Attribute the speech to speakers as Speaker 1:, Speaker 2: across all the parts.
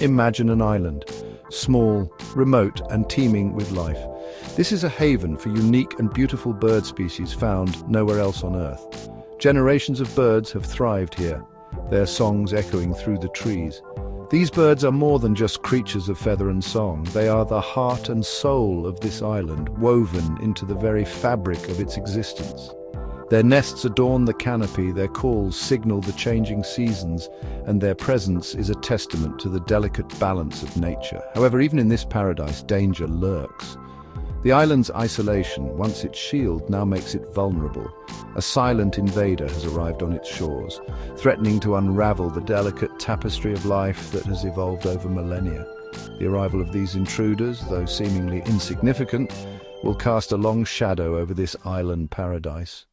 Speaker 1: Imagine an island, small, remote, and teeming with life. This is a haven for unique and beautiful bird species found nowhere else on Earth. Generations of birds have thrived here, their songs echoing through the trees. These birds are more than just creatures of feather and song. They are the heart and soul of this island, woven into the very fabric of its existence. Their nests adorn the canopy, their calls signal the changing seasons, and their presence is a testament to the delicate balance of nature. However, even in this paradise, danger lurks. The island's isolation, once its shield, now makes it vulnerable. A silent invader has arrived on its shores, threatening to unravel the delicate tapestry of life that has evolved over millennia. The arrival of these intruders, though seemingly insignificant, will cast a long shadow over this island paradise.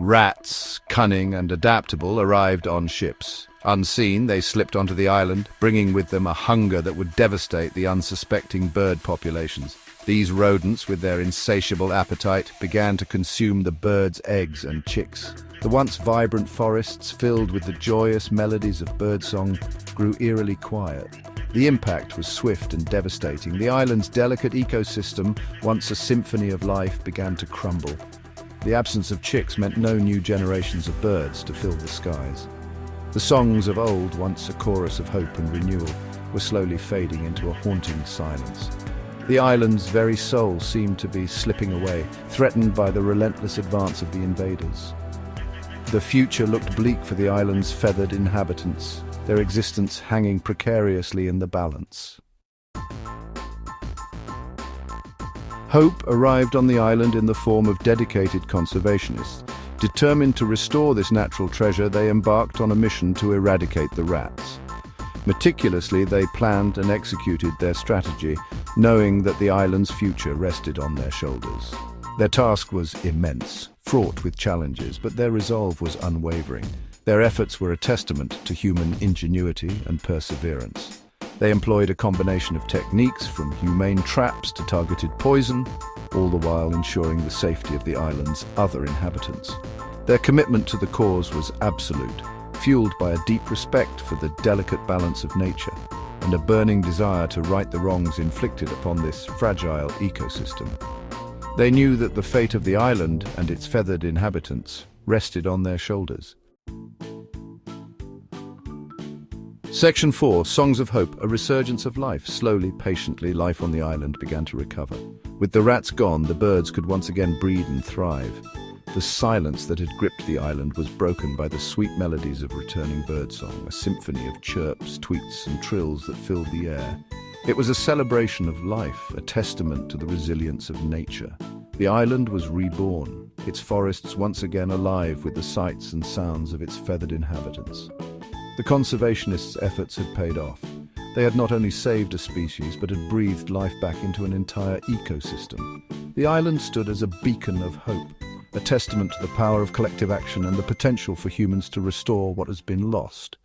Speaker 1: Rats, cunning and adaptable, arrived on ships. Unseen, they slipped onto the island, bringing with them a hunger that would devastate the unsuspecting bird populations. These rodents, with their insatiable appetite, began to consume the birds' eggs and chicks. The once vibrant forests, filled with the joyous melodies of birdsong, grew eerily quiet. The impact was swift and devastating. The island's delicate ecosystem, once a symphony of life, began to crumble. The absence of chicks meant no new generations of birds to fill the skies. The songs of old, once a chorus of hope and renewal, were slowly fading into a haunting silence. The island's very soul seemed to be slipping away, threatened by the relentless advance of the invaders. The future looked bleak for the island's feathered inhabitants, their existence hanging precariously in the balance. Hope arrived on the island in the form of dedicated conservationists. Determined to restore this natural treasure, they embarked on a mission to eradicate the rats. Meticulously, they planned and executed their strategy, knowing that the island's future rested on their shoulders. Their task was immense, fraught with challenges, but their resolve was unwavering. Their efforts were a testament to human ingenuity and perseverance. They employed a combination of techniques, from humane traps to targeted poison, all the while ensuring the safety of the island's other inhabitants. Their commitment to the cause was absolute, fueled by a deep respect for the delicate balance of nature and a burning desire to right the wrongs inflicted upon this fragile ecosystem. They knew that the fate of the island and its feathered inhabitants rested on their shoulders. Section 4, Songs of Hope, a resurgence of life. Slowly, patiently, life on the island began to recover. With the rats gone, the birds could once again breed and thrive. The silence that had gripped the island was broken by the sweet melodies of returning birdsong, a symphony of chirps, tweets, and trills that filled the air. It was a celebration of life, a testament to the resilience of nature. The island was reborn, its forests once again alive with the sights and sounds of its feathered inhabitants. The conservationists' efforts had paid off. They had not only saved a species, but had breathed life back into an entire ecosystem. The island stood as a beacon of hope, a testament to the power of collective action and the potential for humans to restore what has been lost.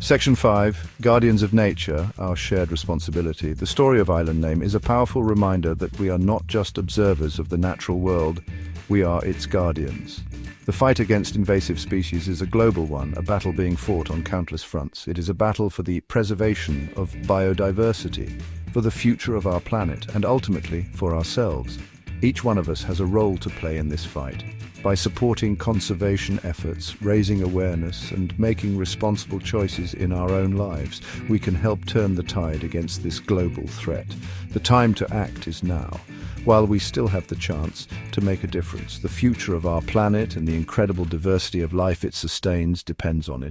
Speaker 1: Section 5, Guardians of Nature, Our Shared Responsibility. The story of Island Name is a powerful reminder that we are not just observers of the natural world, we are its guardians. The fight against invasive species is a global one, a battle being fought on countless fronts. It is a battle for the preservation of biodiversity, for the future of our planet, and ultimately for ourselves. Each one of us has a role to play in this fight. By supporting conservation efforts, raising awareness, and making responsible choices in our own lives, we can help turn the tide against this global threat. The time to act is now. While we still have the chance to make a difference, the future of our planet and the incredible diversity of life it sustains depends on it.